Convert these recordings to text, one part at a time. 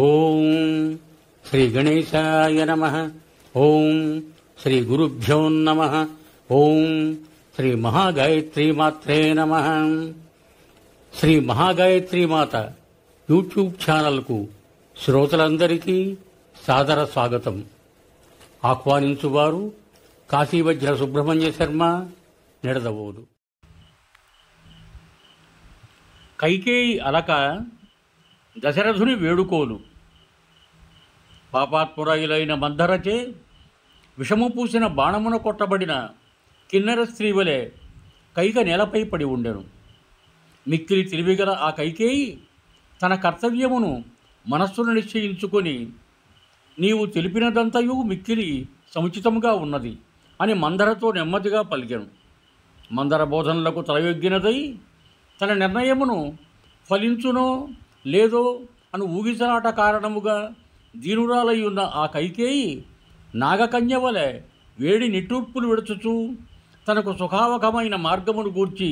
ఓం శ్రీ గణేశాయ నమః. ఓం శ్రీ గురుభ్యో నమః. ఓం శ్రీ మహాగాయత్రీ మాత్రే నమః. శ్రీ మహాగాయత్రీ మాత యూట్యూబ్ ఛానల్కు శ్రోతలందరికీ సాదర స్వాగతం. ఆహ్వానించువారు కాశీవజ్ర సుబ్రహ్మణ్య శర్మ, నిడదవోలు. కైకేయి అలక, దశరథుని వేడుకోలు. పాపాత్మురాయులైన మందరచే విషము పూసిన బాణమున కొట్టబడిన కిన్నెర స్త్రీ వలె కైక నేలపై పడి ఉండెను. మిక్కిలి తెలివిగల ఆ కైకేయి తన కర్తవ్యమును మనస్సును నిశ్చయించుకొని, నీవు తెలిపినదంతయు మిక్కిలి సముచితముగా ఉన్నది అని మందరతో నెమ్మదిగా పలికెను. మందర బోధనలకు తలయొగ్గినదై తన నిర్ణయమును ఫలించునో లేదో అను ఊగిసలాట కారణముగా దీనురాలై ఉన్న ఆ కైకేయి నాగకన్య వలె వేడి నిట్టూర్పులు విడుచుచూ తనకు సుఖావకమైన మార్గమును గూర్చి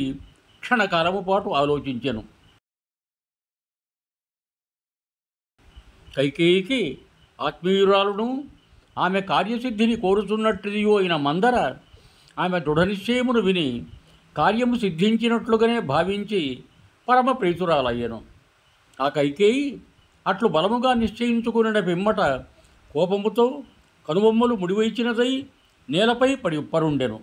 క్షణకాలము పాటు ఆలోచించెను. కైకేయికి ఆత్మీయురాలును, ఆమె కార్యసిద్ధిని కోరుచున్నట్టిదియో అయిన మందర ఆమె దృఢనిశ్చయమును విని కార్యము సిద్ధించినట్లుగానే భావించి పరమ ప్రీతురాలయ్యను. ఆ కైకేయి అట్లు బలముగా నిశ్చయించుకున్న పిమ్మట కోపముతో కనుబొమ్మలు ముడివైచినదై నేలపై పరుండెను.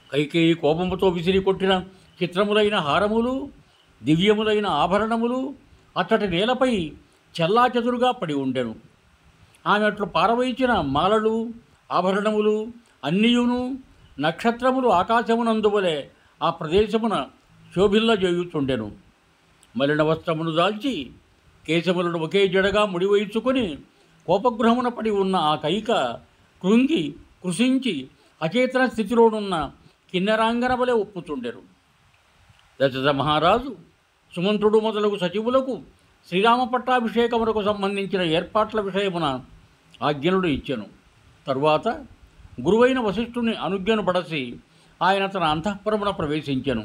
కైకేయి కోపముతో విసిరి కొట్టిన చిత్రములైన హారములు, దివ్యములైన ఆభరణములు అచ్చటి నేలపై చెల్లాచెదురుగా పడి ఉండెను. ఆమె అట్లు పారవైచిన మాలలు, ఆభరణములు అన్నియును నక్షత్రములు ఆకాశమునందువలె ఆ ప్రదేశమున శోభిల్ల చేయుచుండెను. మలిన వస్త్రమును దాల్చి కేశములను ఒకే జడగా ముడివైచుకొని కోపగృహమున పడి ఉన్న ఆ కైక కృంగి కృషించి అచేతన స్థితిలోనున్న కిన్నెరాంగన వలె ఒప్పుచుండెను. దశరథ మహారాజు సుమంత్రుడు మొదలగు సచివులకు శ్రీరామ పట్టాభిషేకమునకు సంబంధించిన ఏర్పాట్ల విషయమున ఆజ్ఞలు ఇచ్చెను. తరువాత గురువైన వశిష్ఠుని అనుజ్ఞను పడసి ఆయన తన అంతఃపురమున ప్రవేశించెను.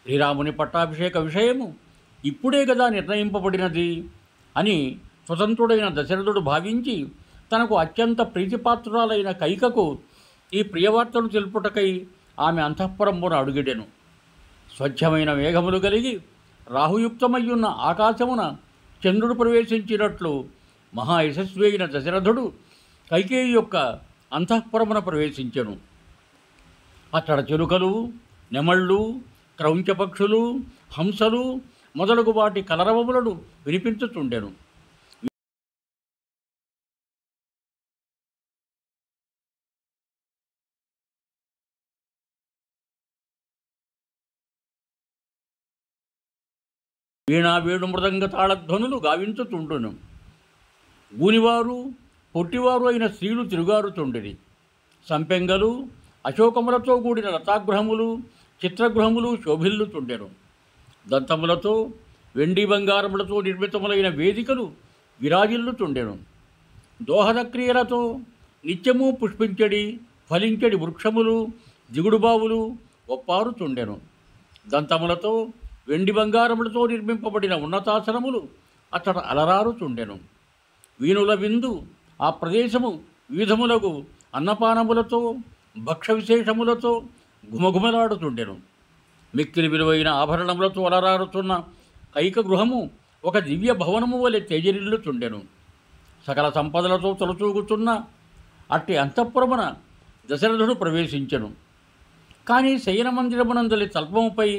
శ్రీరాముని పట్టాభిషేక విషయము ఇప్పుడే కదా నిర్ణయింపబడినది అని స్వతంత్రుడైన దశరథుడు భావించి తనకు అత్యంత ప్రీతిపాత్రురాలైన కైకకు ఈ ప్రియవార్తను తెలుపుటకై ఆమె అంతఃపురమున అడుగిడెను. స్వచ్ఛమైన మేఘములు కలిగి రాహుయుక్తమయ్యున్న ఆకాశమున చంద్రుడు ప్రవేశించినట్లు మహాయశస్వి అయిన దశరథుడు కైకేయి యొక్క అంతఃపురమున ప్రవేశించెను. అక్కడ చిలుకలు, నెమళ్ళు, క్రౌంచపక్షులు, హంసలు మొదలగు వాటి కలరవములను వినిపించుచుండెను. వీణా వేణు మృదంగ తాళధ్వనులు గావించుచుండును. గూనివారు, పొట్టివారు అయిన స్త్రీలు తిరుగారుచుండిరి. సంపెంగలు, అశోకములతో కూడిన లతాగృహములు, చిత్రగృహములు శోభిల్లుచుండెను. దంతములతో, వెండి బంగారములతో నిర్మితములైన వేదికలు విరాజిల్లుచుండెను. దోహద క్రియలతో నిత్యము పుష్పించడి ఫలించడి వృక్షములు, దిగుడుబావులు ఒప్పారుచుండెను. దంతములతో, వెండి బంగారములతో నిర్మింపబడిన ఉన్నతాసనములు అతడు అలరారుచుండెను. వీణుల విందు ఆ ప్రదేశము వివిధములకు అన్నపానములతో, భక్ష విశేషములతో ఘుమఘుమలాడుతుండెను. మిక్కిలి విలువైన ఆభరణములతో అలరారుతున్న కైక గృహము ఒక దివ్య భవనము వలె తేజరిల్లుచుండెను. సకల సంపదలతో తొలచూగుతున్న అట్టి అంతఃపురమున దశరథుడు ప్రవేశించెను. కానీ శయన మందిరమునందలి తల్పముపై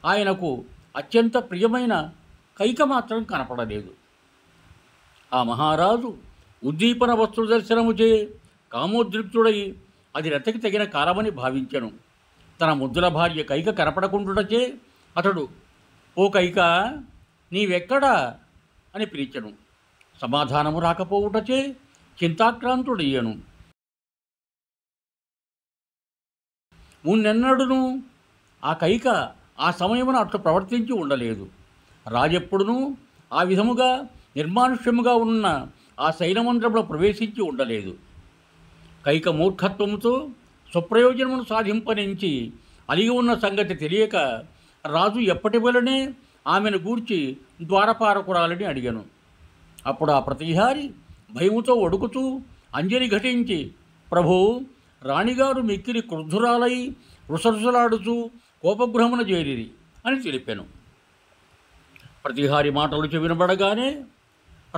ఆయనకు అత్యంత ప్రియమైన కైక మాత్రం కనపడలేదు. ఆ మహారాజు ఉద్దీపన వస్తు దర్శనముచే కామోద్రిక్తుడై అది రతకి తగిన కాలమని భావించెను. తన ముద్దుల భార్య కైక కనపడకుండుటచే అతడు, ఓ కైక, నీవెక్కడా అని పిలిచెను. సమాధానము రాకపోవుటచే చింతాక్రాంతుడయ్యను. మున్నెన్నడును ఆ కైక ఆ సమయమున అట్లు ప్రవర్తించి ఉండలేదు. రాజెప్పుడునూ ఆ విధముగా నిర్మానుష్యముగా ఉన్న ఆ శైలమంత్రంలో ప్రవేశించి ఉండలేదు. కైక మూర్ఖత్వముతో స్వప్రయోజనమును సాధింపనించి అలిగి ఉన్న సంగతి తెలియక రాజు ఎప్పటి వలనే ఆమెను గూర్చి ద్వారపారకురాలని అడిగాను. అప్పుడు ఆ ప్రతిహారి భయముతో వణుకుతూ అంజలి ఘటించి, ప్రభూ, రాణిగారు మిక్కిలి క్రుద్ధురాలై రుసరుసలాడుతూ కోపగృహమున చేరిరి అని తెలిపాను. ప్రతిహారి మాటలు వినబడగానే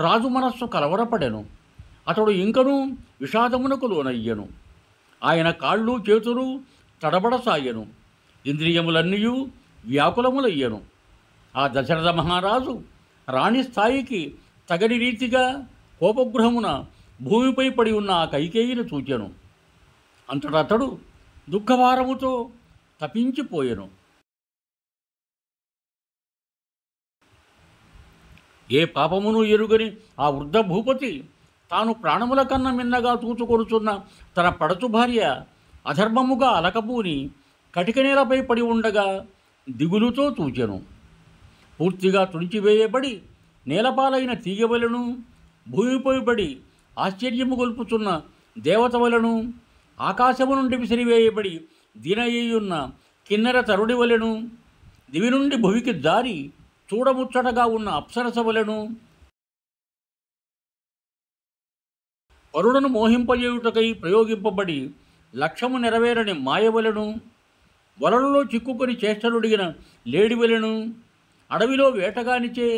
రాజు మనస్సు కలవరపడెను. అతడు ఇంకనూ విషాదమునకు లోనయ్యను. ఆయన కాళ్ళు చేతులు తడబడసాయను. ఇంద్రియములన్నీ వ్యాకులములయ్యను. ఆ దశరథ మహారాజు రాణి స్థాయికి తగని రీతిగా కోపగృహమున భూమిపై పడి ఉన్న ఆ కైకేయిని చూచెను. అంతటా అతడు దుఃఖభారముతో తపించిపోయెను. ఏ పాపమును ఎరుగని ఆ వృద్ధ భూపతి తాను ప్రాణముల కన్నా మిన్నగా చూచుకొనుచున్న తన పడచు భార్య అధర్మముగా అలకబూని కటికనేలపై పడి ఉండగా దిగులుతో చూచెను. పూర్తిగా తుడిచివేయబడి నేలపాలైన తీగవలను, భూమిపై పడి ఆశ్చర్యము గొల్పుచున్న దేవతవలను, ఆకాశము నుండి విసిరివేయబడి దీనయ్యున్న కిన్నెర తరుడి వలెను, దివి నుండి భువికి జారి చూడముచ్చటగా ఉన్న అప్సరసవలను, వరుణను మోహింపజేయుటకై ప్రయోగింపబడి లక్ష్యము నెరవేరని మాయవలను, వలలలో చిక్కుకొని చేష్టలుడిగిన లేడివలను, అడవిలో వేటగానిచే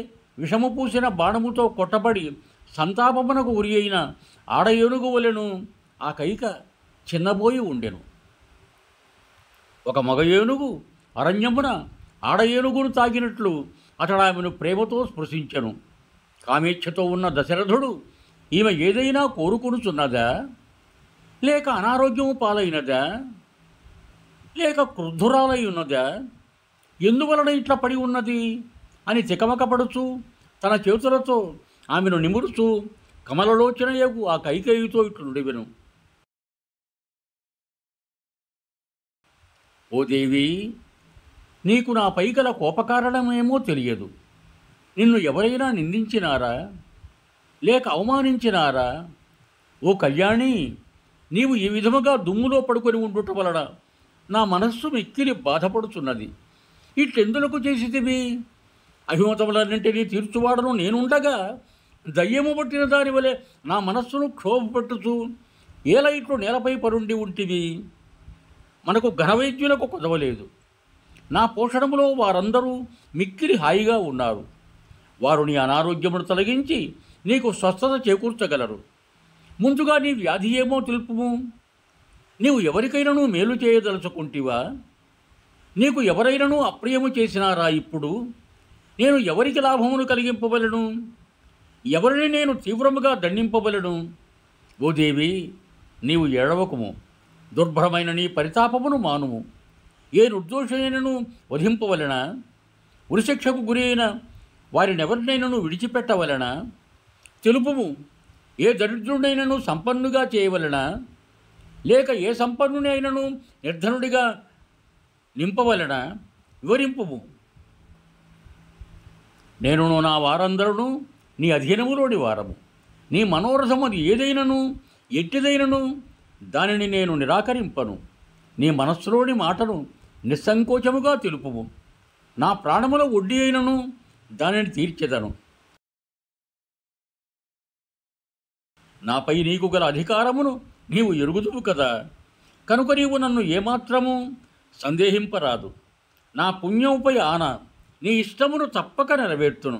విషము పూసిన బాణముతో కొట్టబడి సంతాపమునకు ఉరి అయిన ఆడ ఏనుగు వలెను ఆ కైక చిన్నబోయి ఉండెను. ఒక మగ ఏనుగు అరణ్యమున ఆడ ఏనుగును తాకినట్లు అతడు ఆమెను ప్రేమతో స్పృశించెను. కామేచ్ఛతో ఉన్న దశరథుడు ఈమె ఏదైనా కోరుకొనుచున్నదా, లేక అనారోగ్యము పాలైనదా, లేక క్రుద్ధురాలై ఉన్నదా, ఎందువలన ఇట్లా పడి ఉన్నది అని తికమకపడుచు తన చేతులతో ఆమెను నిమురుచు కమలలోచనయగు ఆ కైకేయితో ఇట్లు నుడివెను. ఓ దేవి, నీకు నా పైగల కోపకారణమేమో తెలియదు. నిన్ను ఎవరైనా నిందించినారా, లేక అవమానించినారా? ఓ కళ్యాణి, నీవు ఈ విధముగా దుమ్ములో పడుకొని ఉండుట వలన నా మనస్సు మిక్కిలి బాధపడుచున్నది. ఇట్లెందులకు చేసితివి? అభిమతములన్నింటినీ తీర్చువాడను నేనుండగా దయ్యము పట్టిన దాని వలె నా మనస్సును క్షోభపెట్టుచు ఏల ఇట్లు నేలపై పరుండి ఉంటివి. మనకు ఘనవైద్యులకు కొదవలేదు. నా పోషణములో వారందరూ మిక్కిలి హాయిగా ఉన్నారు. వారు నీ అనారోగ్యమును తొలగించి నీకు స్వస్థత చేకూర్చగలరు. ముందుగా నీ వ్యాధి ఏమో తెలుపుము. నీవు ఎవరికైనాను మేలు చేయదలుచుకుంటివా? నీకు ఎవరైనాను అప్రియము చేసినారా? ఇప్పుడు నేను ఎవరికి లాభమును కలిగింపవలను? ఎవరిని నేను తీవ్రముగా దండింపవలను? ఓ దేవి, నీవు ఏడవకుము. దుర్భరమైన నీ పరితాపమును మానుము. ఏ నిర్దోషైనను వధింపవలన? ఉరిశిక్షకు గురి అయిన వారినెవరినైనను విడిచిపెట్టవలన? తెలుపుము. ఏ దరిద్రుడైనను సంపన్నుగా చేయవలన? లేక ఏ సంపన్నుని అయినను నిర్ధనుడిగా నింపవలన? వివరింపుము. నేనును నా వారందరూ నీ అధీనములోని వారము. నీ మనోరథం అది ఏదైనను ఎట్టిదైనను దానిని నేను నిరాకరింపను. నీ మనస్సులోని మాటను నిస్సంకోచముగా తెలుపుము. నా ప్రాణముల వడ్డీ అయినను దానిని తీర్చెదను. నాపై నీకు గల అధికారమును నీవు ఎరుగుదువు కదా, కనుక నీవు నన్ను ఏమాత్రము సందేహింపరాదు. నా పుణ్యముపై ఆన నీ ఇష్టమును తప్పక నెరవేర్తును.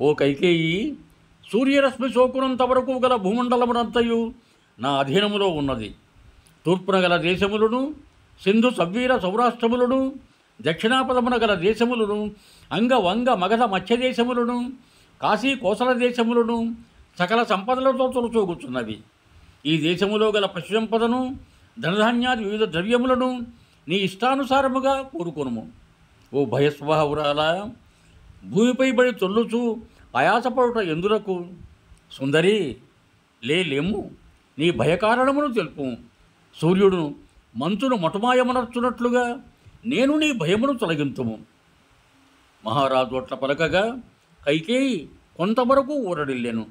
ఓ కైకేయి, సూర్యరశ్మి సోకునంత వరకు గల భూమండలమునంతయు నా అధీనములో ఉన్నది. తూర్పున గల దేశములను, సింధు సవ్వీర సౌరాష్ట్రములను, దక్షిణాపదమున గల దేశములను, అంగ వంగ మగధ మత్స్యదేశములను, కాశీ కోసల దేశములను సకల సంపదలతో తొలచూగుచున్నవి. ఈ దేశములో గల పశు సంపదను, ధనధాన్యాది వివిధ ద్రవ్యములను నీ ఇష్టానుసారముగా కోరుకొనుము. ఓ భయస్వభావురాల, భూమిపై బడి తొల్లుచు ఆయాసపడుట ఎందులకు? సుందరి, లేము, నీ భయకారణమును తెలుపు. సూర్యుడు మంచును మటుమాయమనర్చున్నట్లుగా నేను నీ భయమును తొలగింతుము. మహారాజు అట్ల పలకగా కైకేయి కొంతవరకు ఊరడిల్లెను.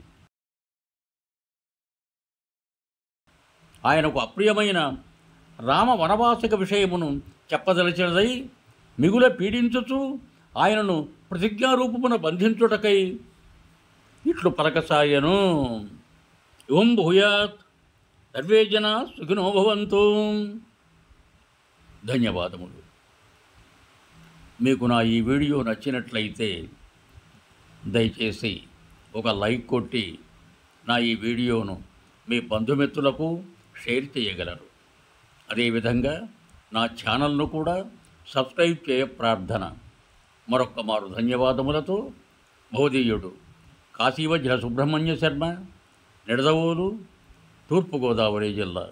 ఆయనకు అప్రియమైన రామ వనవాసిక విషయమును చెప్పదలచినదై మిగుల పీడించుచు ఆయనను ప్రతిజ్ఞారూపమున బంధించుటకై ఇట్లు పలకసాయను. ఓం భూయాత్ సర్వే జనా సుఖినో భవంతు. ధన్యవాదములు. మీకు నా ఈ వీడియో నచ్చినట్లయితే దయచేసి ఒక లైక్ కొట్టి నా ఈ వీడియోను మీ బంధుమిత్రులకు షేర్ చేయగలరు. అదేవిధంగా నా ఛానల్ను కూడా సబ్స్క్రైబ్ చేయ ప్రార్థన. మరొక్క మారు ధన్యవాదములతో భౌదీయుడు కాశీవజ్ర సుబ్రహ్మణ్య శర్మ, నిడదవోలు, తూర్పుగోదావరి జిల్లా.